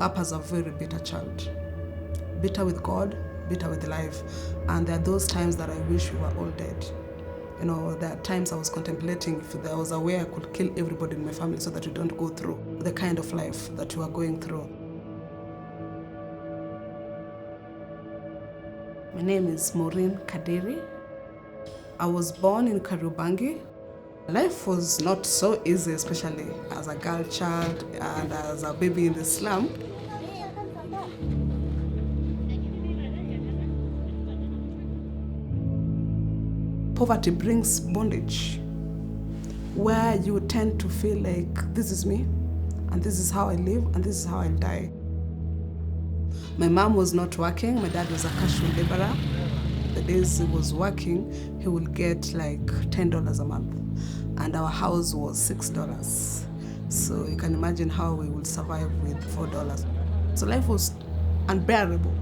up as a very bitter child. Bitter with God, bitter with life. And there are those times that I wish we were all dead. There are times I was contemplating if there was a way I could kill everybody in my family so that we don't go through the kind of life that we are going through. My name is Maureens Geschichte. I was born in Kariobangi. Life was not so easy, especially as a girl child and as a baby in the slum. Poverty brings bondage, where you tend to feel like this is me, and this is how I live, and this is how I'll die. My mom was not working. My dad was a casual laborer. The days he was working, he would get like $10 a month, and our house was $6. So you can imagine how we would survive with $4. So life was unbearable.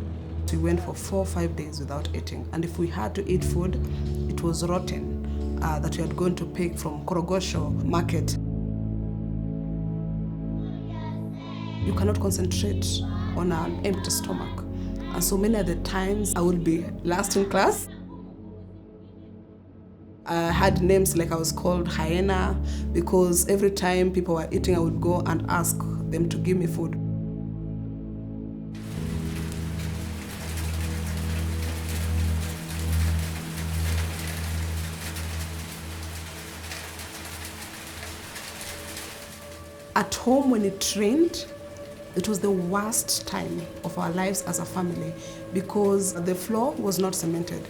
We went for 4 or 5 days without eating, and if we had to eat food, it was rotten that we had gone to pick from Korogosho market. You cannot concentrate on an empty stomach, and so many of the times I would be last in class. I had names like I was called hyena because every time people were eating, I would go and ask them to give me food. At home, when it rained, it was the worst time of our lives as a family because the floor was not cemented.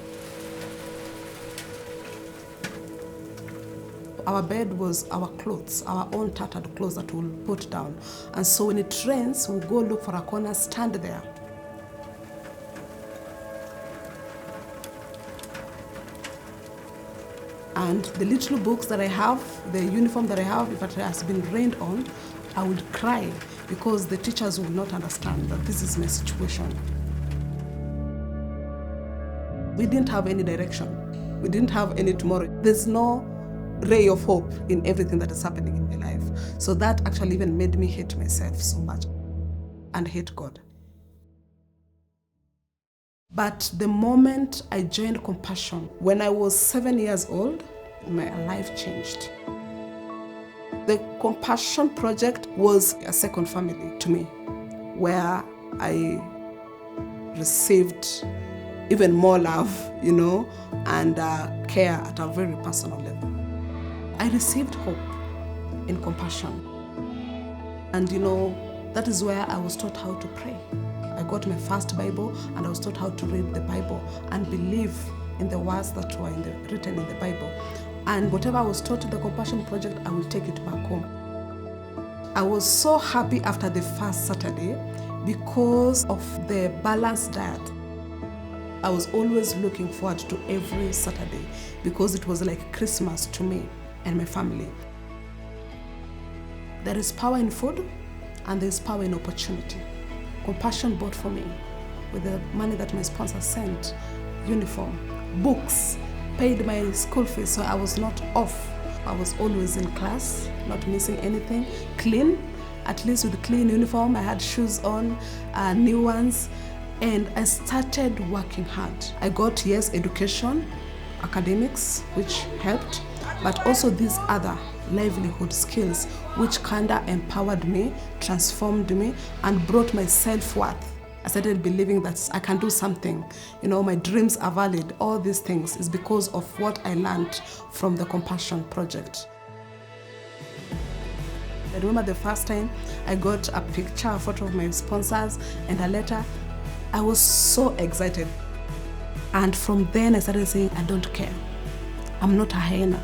Our bed was our clothes, our own tattered clothes that we'll put down. And so when it rains, we'll go look for a corner, stand there. And the little books that I have, the uniform that I have, if it has been rained on, I would cry because the teachers would not understand that this is my situation. We didn't have any direction. We didn't have any tomorrow. There's no ray of hope in everything that is happening in my life. So that actually even made me hate myself so much and hate God. But the moment I joined Compassion, when I was 7 years old, my life changed. The Compassion project was a second family to me, where I received even more love, and care at a very personal level. I received hope in Compassion. And that is where I was taught how to pray. I got my first Bible and I was taught how to read the Bible and believe in the words that were written in the Bible. And whatever I was taught in the Compassion Project, I will take it back home. I was so happy after the first Saturday because of the balanced diet. I was always looking forward to every Saturday because it was like Christmas to me and my family. There is power in food and there is power in opportunity. Compassion bought for me with the money that my sponsor sent, uniform, books, paid my school fees, so I was not off. I was always in class, not missing anything, clean, at least with clean uniform. I had shoes on, new ones, and I started working hard. I got, yes, education, academics, which helped, but also these other livelihood skills, which kinda empowered me, transformed me, and brought my self-worth. I started believing that I can do something. My dreams are valid. All these things is because of what I learned from the Compassion Project. I remember the first time I got a picture, a photo of my sponsors and a letter. I was so excited. And from then I started saying, I don't care. I'm not a hyena.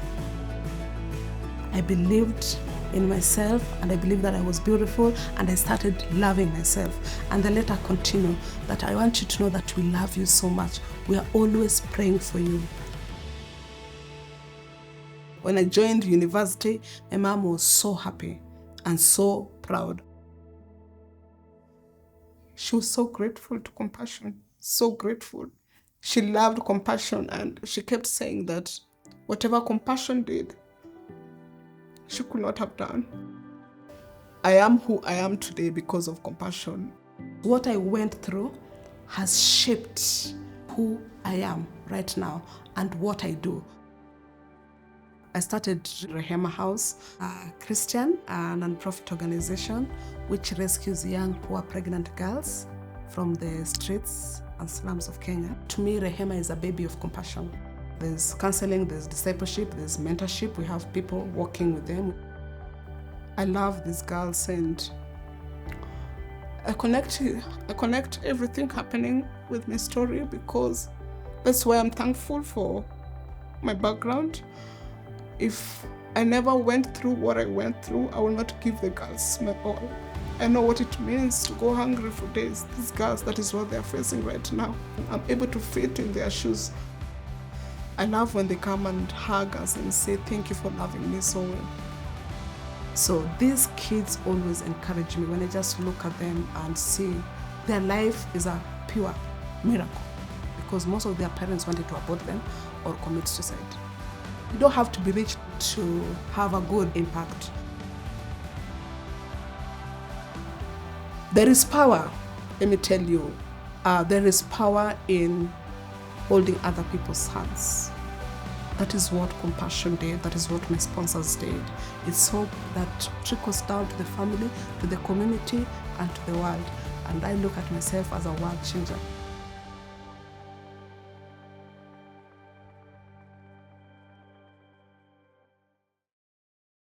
I believed in myself and I believed that I was beautiful and I started loving myself. And the letter continued that I want you to know that we love you so much. We are always praying for you. When I joined university, my mom was so happy and so proud. She was so grateful to Compassion, so grateful. She loved Compassion and she kept saying that whatever Compassion did, she could not have done. I am who I am today because of compassion. What I went through has shaped who I am right now and what I do. I started Rehema House, a Christian non-profit organization which rescues young, poor, pregnant girls from the streets and slums of Kenya. To me, Rehema is a baby of compassion. There's counseling, there's discipleship, there's mentorship. We have people working with them. I love these girls and I connect everything happening with my story because that's why I'm thankful for my background. If I never went through what I went through, I will not give the girls my all. I know what it means to go hungry for days. These girls, that is what they're facing right now. I'm able to fit in their shoes. I love when they come and hug us and say, thank you for loving me so well. So these kids always encourage me when I just look at them and see their life is a pure miracle because most of their parents wanted to abort them or commit suicide. You don't have to be rich to have a good impact. There is power, let me tell you, there is power in holding other people's hands. That is what Compassion did, that is what my sponsors did. It's hope that trickles down to the family, to the community, and to the world. And I look at myself as a world changer.